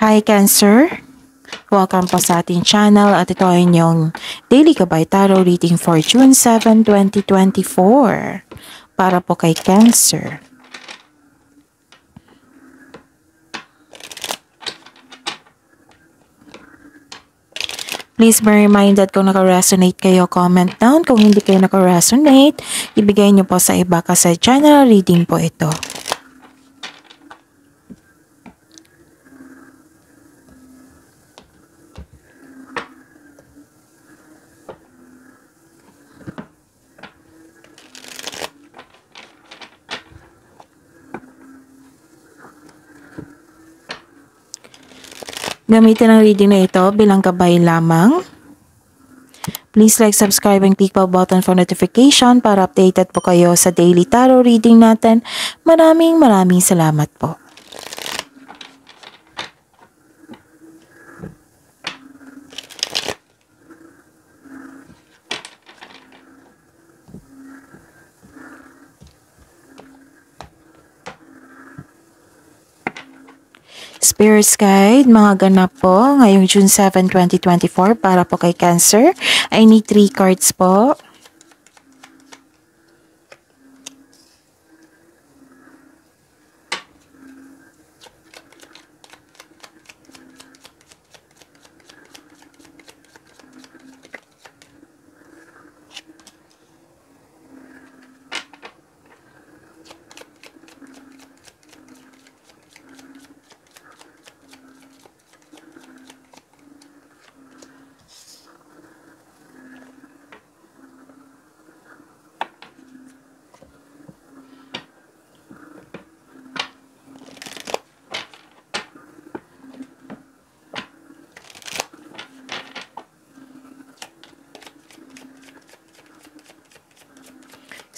Hi Cancer! Welcome po sa ating channel at ito ay inyong Daily Gabay Tarot Reading for June 7, 2024 para po kay Cancer. Please be reminded kung naka-resonate kayo, comment down. Kung hindi kayo naka-resonate, ibigay nyo po sa iba kasi general reading po ito. Gamitin ang reading na ito bilang gabay lamang. Please like, subscribe, and click the button for notification para updated po kayo sa daily tarot reading natin. Maraming salamat po. Spirit's Guide, mga ganap po ngayong June 7, 2024 para po kay Cancer. I need 3 cards po.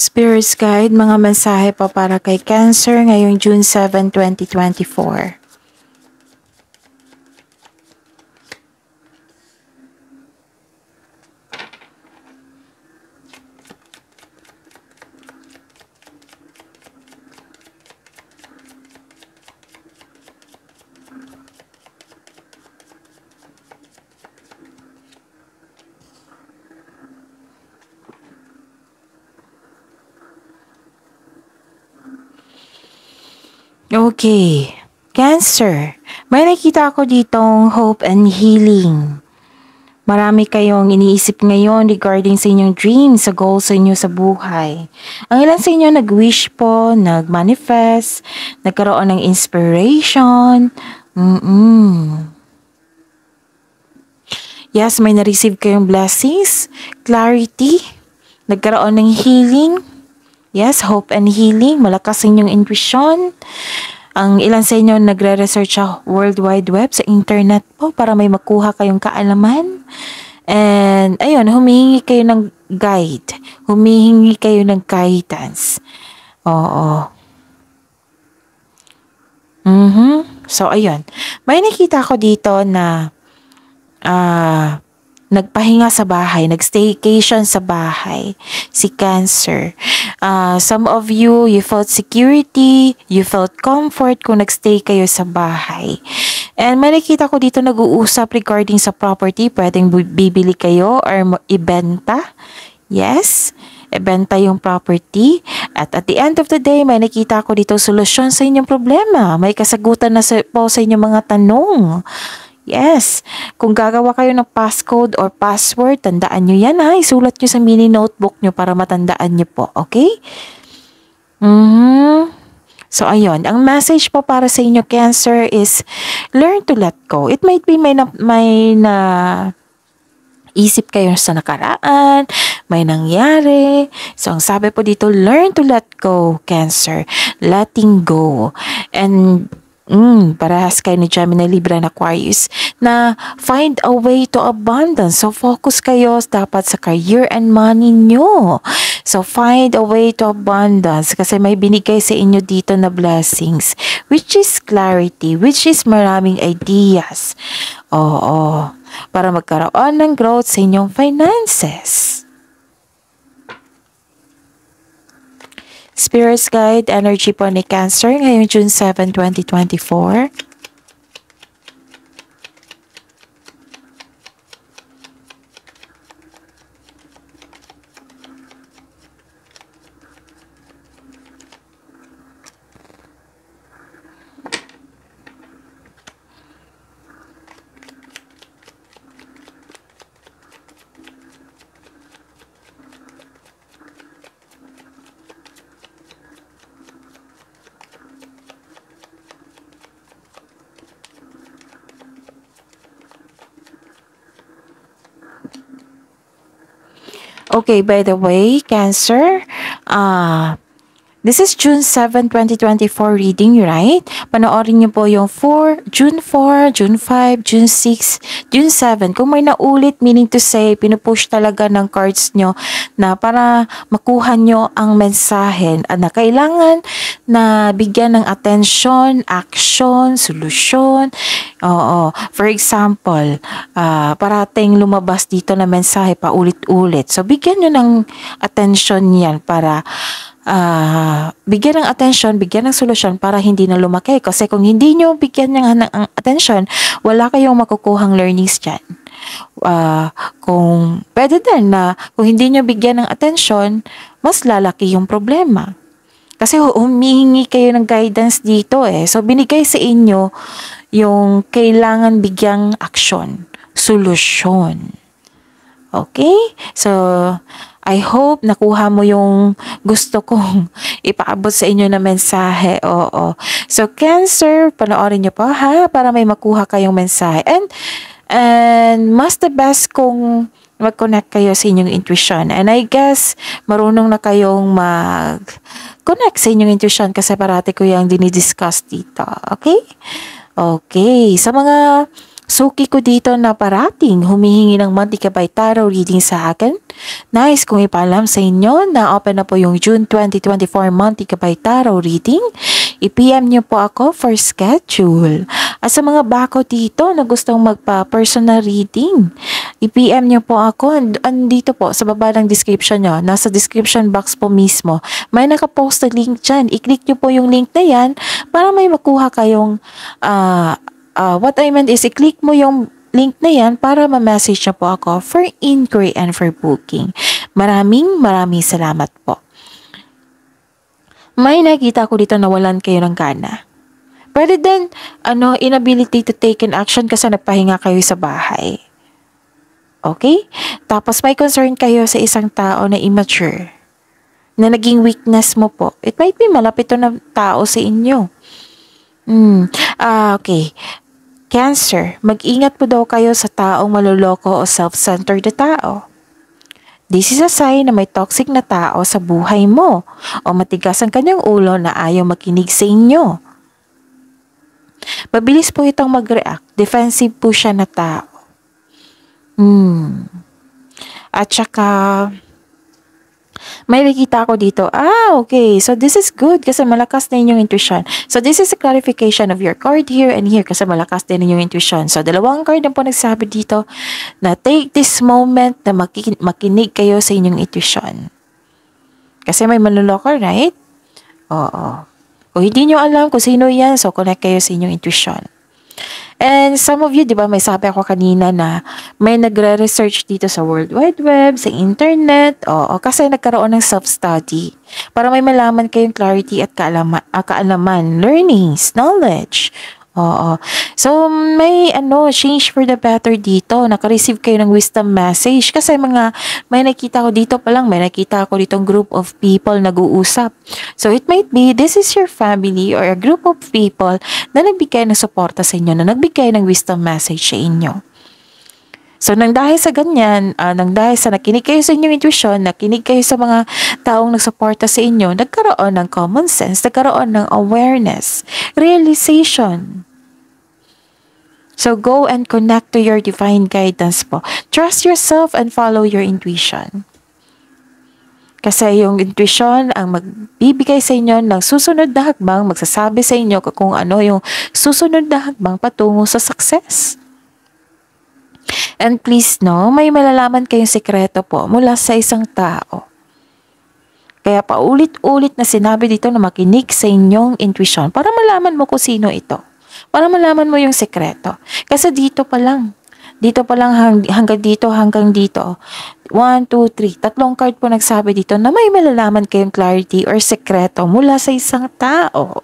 Spirit's Guide, mga mensahe po para kay Cancer ngayong June 7, 2024. Okay, Cancer, may nakita ako ditong hope and healing. Marami kayong iniisip ngayon regarding sa inyong dreams, sa goals sa inyo sa buhay. Ang ilan sa inyo nag-wish po, nag-manifest, nagkaroon ng inspiration. Yes, may na-receive kayong blessings, clarity, nagkaroon ng healing. Yes, hope and healing, malakas inyong intuition. Ang ilan sa inyo nagre-research sa World Wide Web, sa internet po, para may makuha kayong kaalaman. And, ayun, humihingi kayo ng guide. Humihingi kayo ng guidance. Oo. So, ayun. May nakita ko dito na nagpahinga sa bahay, nag-staycation sa bahay, si Cancer. Some of you, you felt security, you felt comfort kung nag-stay kayo sa bahay. And may nakita ko dito nag-uusap regarding sa property, pwedeng bibili kayo or ibenta. Yes, ibenta yung property. At the end of the day, may nakita ko dito solusyon sa inyong problema. May kasagutan na po sa inyong mga tanong. Yes, kung gagawa kayo ng passcode or password, tandaan nyo yan ha. Isulat nyo sa mini notebook nyo para matandaan nyo po, okay? So, ayun. Ang message po para sa inyo, Cancer, is learn to let go. It might be may na isip kayo sa nakaraan, may nangyari. So, ang sabi po dito, learn to let go, Cancer. Letting go. And parehas kayo ni Gemini, Libra, and Aquarius na find a way to abundance. So, focus kayo dapat sa career and money nyo. So, find a way to abundance kasi may binigay sa inyo dito na blessings, which is clarity, which is maraming ideas. Oo, para magkaroon ng growth sa inyong finances. Spirit's Guide, energy po ni Cancer ngayong June 7, 2024. Okay, by the way, Cancer, this is June 7, 2024 reading, right? Panoorin niyo po yung June 4, June 5, June 6, June 7. Kung may naulit, meaning to say, pinupush talaga ng cards nyo na para makuha nyo ang mensahe na kailangan na bigyan ng attention, action, solusyon. Oo. For example, parating lumabas dito na mensahe pa ulit-ulit. So, bigyan nyo ng attention yan para bigyan ng attention, bigyan ng solusyon para hindi na lumaki. Kasi kung hindi nyo bigyan ng attention, wala kayong makukuhang learnings dyan. Kung pwede din na kung hindi nyo bigyan ng attention, mas lalaki yung problema. Kasi humihingi kayo ng guidance dito eh. So, binigay sa inyo yung kailangan bigyang aksyon, solusyon. Okay? So, I hope nakuha mo yung gusto kong ipaabot sa inyo na mensahe. Oo. So, Cancer, panoorin nyo po ha, para may makuha kayong mensahe. And mas the best kung mag-connect kayo sa inyong intuition. And I guess, marunong na kayong mag-connect sa inyong intuition kasi parati ko yung dinidiscuss dito. Okay? Okay. Sa mga suki ko dito na parating humihingi ng Monte Gabay Tarot reading sa akin, nice kung ipaalam sa inyo na open na po yung June 2024 Monte Gabay Tarot reading. I-PM nyo po ako for schedule. At sa mga bako dito na gustong magpa-personal reading, i-PM nyo po ako. Andito po sa baba ng description nyo. Nasa description box po mismo. May nakapost na link dyan. I-click nyo po yung link na yan para may makuha kayong what I meant is, i-click mo yung link na yan para ma-message na po ako for inquiry and for booking. Maraming salamat po. May nakita ko dito na walan kayo ng gana. Pwede din, inability to take an action kasi nagpahinga kayo sa bahay. Okay? Tapos may concern kayo sa isang tao na immature, na naging weakness mo po. It might be malapit to na tao sa inyo. Okay. Cancer, mag-ingat po daw kayo sa taong maluloko o self-centered na tao. This is a sign na may toxic na tao sa buhay mo o matigas ang kanyang ulo na ayaw makinig sa inyo. Mabilis po itong mag-react. Defensive po siya na tao. At saka, may nakita ko dito, okay, so this is good kasi malakas na inyong intuition. So this is a clarification of your card here and here kasi malakas din inyong intuition. So dalawang card na po nagsabi dito na take this moment na makinig kayo sa inyong intuition. Kasi may manloloko, right? Oo. Kung hindi nyo alam kung sino yan, so connect kayo sa inyong intuition. And some of you, di ba, may sabi ako kanina na may nagre-research dito sa World Wide Web, sa internet, kasi nagkaroon ng self-study para may malaman kayong clarity at kaalaman, learnings, knowledge. So, may change for the better dito. Naka-receive kayo ng wisdom message kasi may nakita ko dito pa lang, may nakita ko ditong group of people nag-uusap. So, it might be, this is your family or a group of people na nagbigay ng suporta sa inyo, na nagbigay ng wisdom message sa inyo. So, nang dahil sa ganyan, nang dahil sa nakinig kayo sa inyong intuition, nakinig kayo sa mga taong nagsuporta sa inyo, nagkaroon ng common sense, nagkaroon ng awareness, realization. So, go and connect to your divine guidance po. Trust yourself and follow your intuition. Kasi yung intuition ang magbibigay sa inyo ng susunod na hakbang, magsasabi sa inyo kung ano yung susunod na hakbang patungo sa success. And please may malalaman kayong sekreto po mula sa isang tao. Kaya paulit-ulit na sinabi dito na makinig sa inyong intuition para malaman mo kung sino ito. Para malaman mo yung sekreto. Kasi dito pa lang hanggang dito. 1, 2, 3. Tatlong card po nagsabi dito na may malalaman kayong clarity or sekreto mula sa isang tao.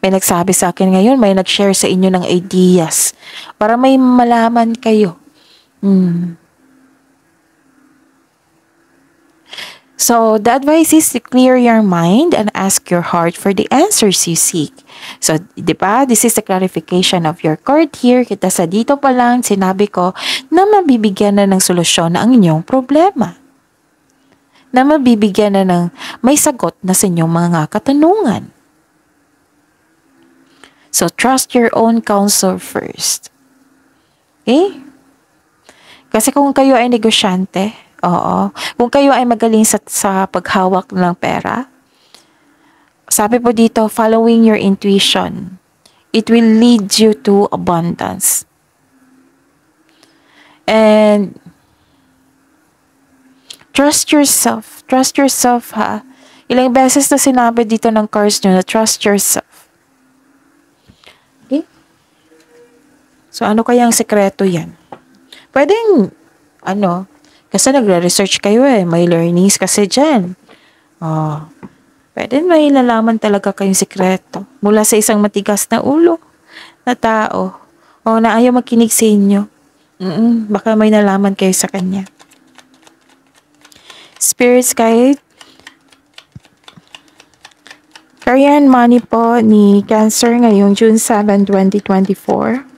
May nagsabi sa akin ngayon, may nag-share sa inyo ng ideas para may malaman kayo. So, the advice is to clear your mind and ask your heart for the answers you seek. So, di ba? This is the clarification of your card here. Kita sa dito pa lang, sinabi ko na mabibigyan na ng solusyon ang inyong problema. Na mabibigyan na ng may sagot na sa inyong mga katanungan. So, trust your own counsel first. Okay? Kasi kung kayo ay negosyante, oo. Kung kayo ay magaling sa paghawak ng pera, sabi po dito, following your intuition, it will lead you to abundance. And trust yourself. Trust yourself, ha. Ilang beses na sinabi dito ng cards nyo na trust yourself. Okay? So, ano kayang sekreto yan? Pwedeng, kasi nagre-research kayo may learnings kasi dyan. Pwede may nalaman talaga kayong sikreto mula sa isang matigas na ulo na tao na ayaw makinig sa inyo. Baka may nalaman kayo sa kanya. Spirits guide. Career and money po ni Cancer ngayong June 7, 2024.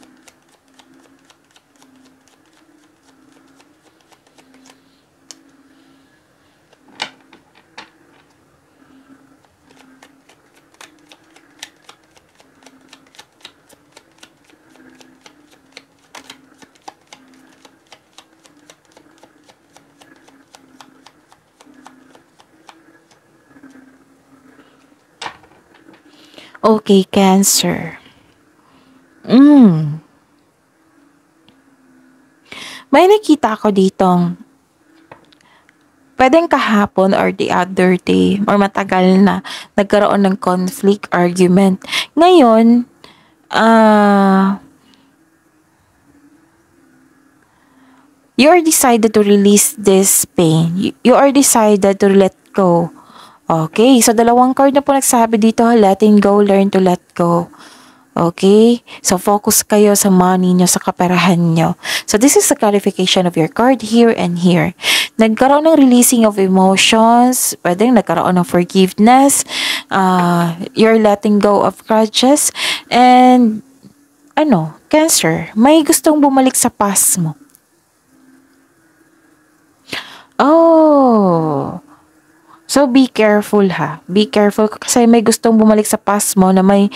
Okay, Cancer. May nakita ako ditong pwedeng kahapon or the other day or matagal na nagkaroon ng conflict, argument. Ngayon, you are decided to release this pain. You are decided to let go. Okay, so dalawang card na po nagsabi dito, letting go, learn to let go. Okay, so focus kayo sa money nyo, sa kaperahan nyo. So this is the clarification of your card here and here. Nagkaroon ng releasing of emotions, pwedeng nagkaroon ng forgiveness, you're letting go of grudges, and Cancer, may gustong bumalik sa past mo. So, be careful ha. Be careful kasi may gustong bumalik sa past mo na may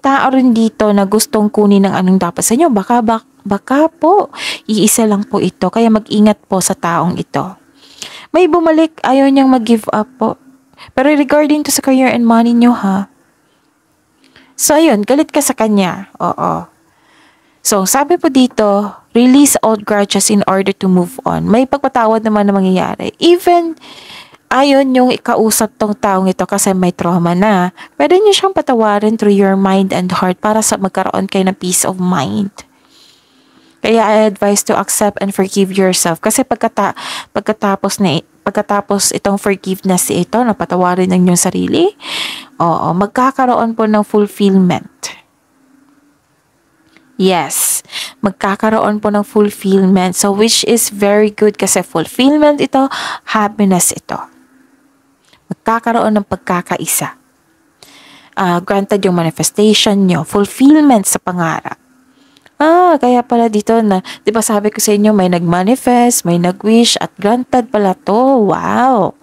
tao rin dito na gustong kunin ng anong dapat sa inyo. Baka po, iisa lang po ito. Kaya mag-ingat po sa taong ito. May bumalik, ayaw niyang mag-give up po. Pero regarding to sa career and money nyo ha. So, ayun, galit ka sa kanya. Oo. So, sabi po dito, release old grudges in order to move on. May pagpatawad naman na mangyayari. Even ayon yung ikausap tong taong ito kasi may trauma na, pwede niyo siyang patawarin through your mind and heart para sa magkaroon kayo ng peace of mind. Kaya I advise to accept and forgive yourself kasi pagkatapos itong forgiveness ito, na patawarin ng inyong sarili, magkakaroon po ng fulfillment. Yes, magkakaroon po ng fulfillment. So, which is very good kasi fulfillment ito, happiness ito. Magkakaroon ng pagkakaisa. Granted yung manifestation nyo, fulfillment sa pangarap. Kaya pala dito na, di ba sabi ko sa inyo, may nag-manifest, may nag-wish, at granted pala to. Wow!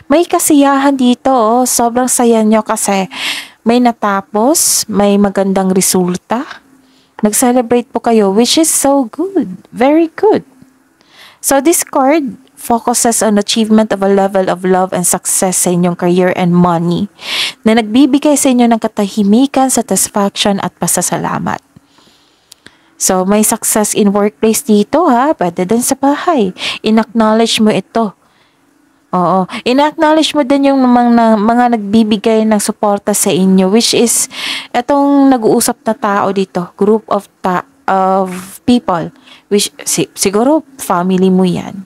May kasiyahan dito, sobrang saya nyo kasi may natapos, may magandang resulta. Nag-celebrate po kayo, which is so good. Very good. So this card focuses on achievement of a level of love and success sa inyong career and money na nagbibigay sa inyo ng katahimikan, satisfaction at pasasalamat. So may success in workplace dito ha, pwede din sa bahay. In-acknowledge mo ito. Oo. In-acknowledge mo din yung mga nagbibigay ng suporta sa inyo, which is itong nag-uusap na tao dito, group of people, which siguro family mo yan.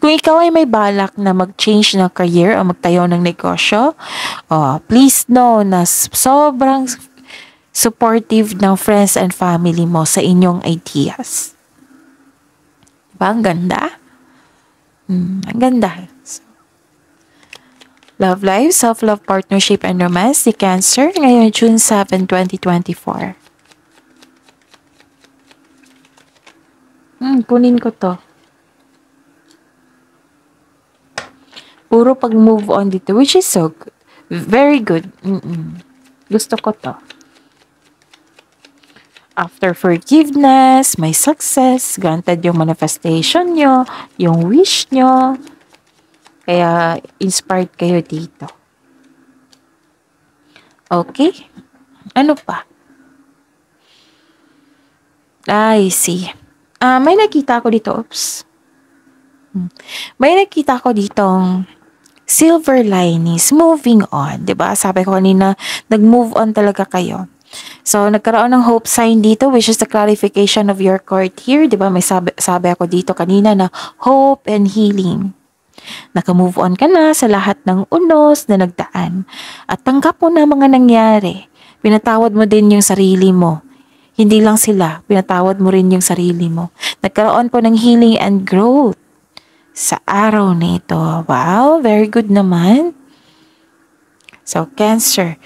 Kung ikaw ay may balak na mag-change ng career o magtayo ng negosyo, please know na sobrang supportive ng friends and family mo sa inyong ideas. Diba? Ang ganda? Ang ganda. Love life, self-love, partnership, and romance, si Cancer, ngayon June 7, 2024. Kunin ko to. Puro pag-move on dito, which is so good. Very good. Gusto ko to. After forgiveness, may success, granted yung manifestation nyo, yung wish nyo. Kaya, inspired kayo dito. Okay? Ano pa? I see. May nakita ko dito. Oops. May nakita ko ditong silver linings, moving on. 'Di ba? Sabi ko kanina, nag-move on talaga kayo. So, nagkaroon ng hope sign dito, which is the clarification of your card here. 'Di ba? May sabi ako dito kanina na hope and healing. Naka-move on ka na sa lahat ng unos na nagdaan. At tanggap mo na mga nangyari. Pinatawad mo din yung sarili mo. Hindi lang sila, pinatawad mo rin yung sarili mo. Nagkaroon po ng healing and growth sa araw na ito. Wow, very good naman. So, Cancer.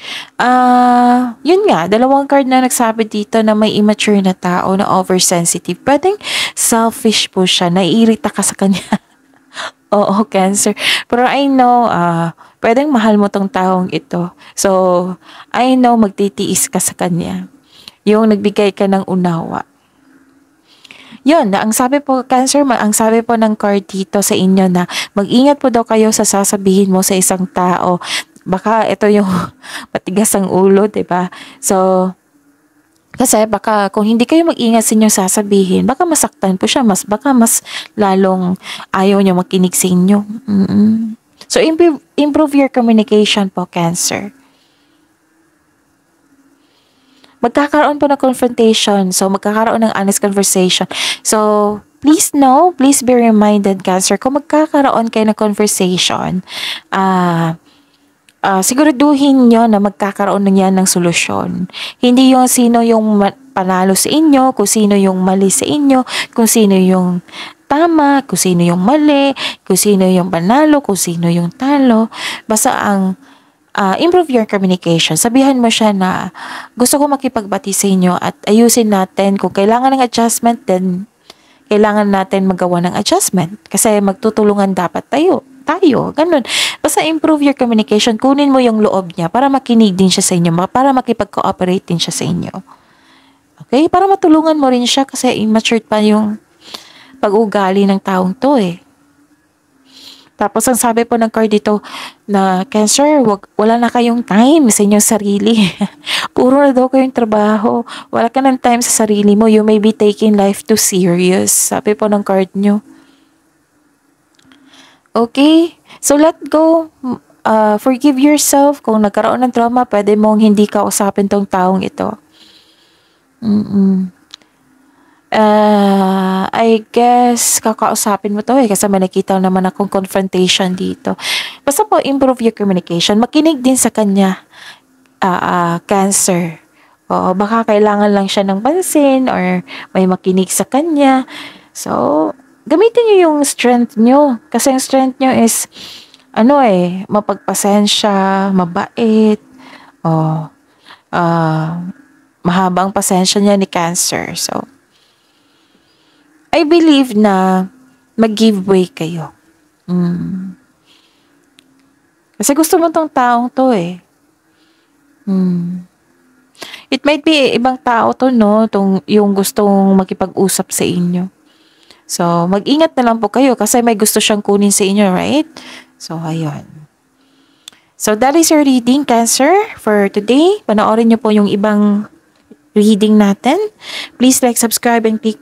Yun nga, dalawang card na nagsabi dito na may immature na tao na oversensitive. Pwedeng selfish po siya, naiirita ka sa kanya. Oo, Cancer. Pero I know, pwedeng mahal mo tong taong ito. So, I know magtitiis ka sa kanya. Yung nagbigay ka ng unawa. Yun, ang sabi po, Cancer, ang sabi po ng card dito sa inyo na mag-ingat po daw kayo sa sasabihin mo sa isang tao. Baka ito yung matigas ang ulo, diba? So, kasi baka kung hindi kayo mag-ingat sa inyong sasabihin, baka masaktan po siya, baka mas lalong ayaw niya makinig sa inyo. So, improve your communication po, Cancer. Magkakaroon po ng confrontation. So, magkakaroon ng honest conversation. So, please be reminded, Cancer, kung magkakaroon kayo ng conversation, siguraduhin nyo na magkakaroon na yan ng solusyon. Hindi yung sino yung panalo sa inyo, kung sino yung mali sa inyo, kung sino yung tama, kung sino yung mali, kung sino yung panalo, kung sino yung talo. Basta improve your communication. Sabihan mo siya na gusto ko makipagbati sa inyo at ayusin natin. Kung kailangan ng adjustment, then kailangan natin magawa ng adjustment. Kasi magtutulungan dapat tayo, ganun. Basta improve your communication. Kunin mo yung loob niya para makinig din siya sa inyo, para makipag-cooperate din siya sa inyo. Okay? Para matulungan mo rin siya kasi immature pa yung pag-ugali ng taong to eh. Tapos ang sabi po ng card dito na Cancer, wala na kayong time sa inyong sarili. Puro na daw kayong trabaho. Wala ka ng time sa sarili mo. You may be taking life too serious. Sabi po ng card nyo. Okay? So let go. Forgive yourself. Kung nagkaroon ng trauma, pwede mong hindi kausapin tong taong ito. I guess kakausapin mo to kasi may nakita naman akong confrontation dito. Basta po improve your communication. Makinig din sa kanya, Cancer. O baka kailangan lang siya ng pansin or may makinig sa kanya. So, gamitin niyo yung strength niyo. Kasi yung strength niyo is mapagpasensya, mabait, mahabang pasensya niya ni Cancer. So, I believe na mag-give way kayo. Kasi gusto mo tong taong to eh. It might be ibang tao to, no? Yung gustong makipag-usap sa inyo. So, mag-ingat na lang po kayo kasi may gusto siyang kunin sa inyo, right? So, ayun. So, that is your reading, Cancer, for today. Panoorin niyo po yung ibang reading natin. Please like, subscribe, and click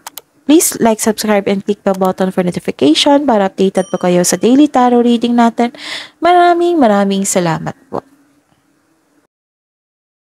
the button for notification para updated po kayo sa daily tarot reading natin. Maraming salamat po.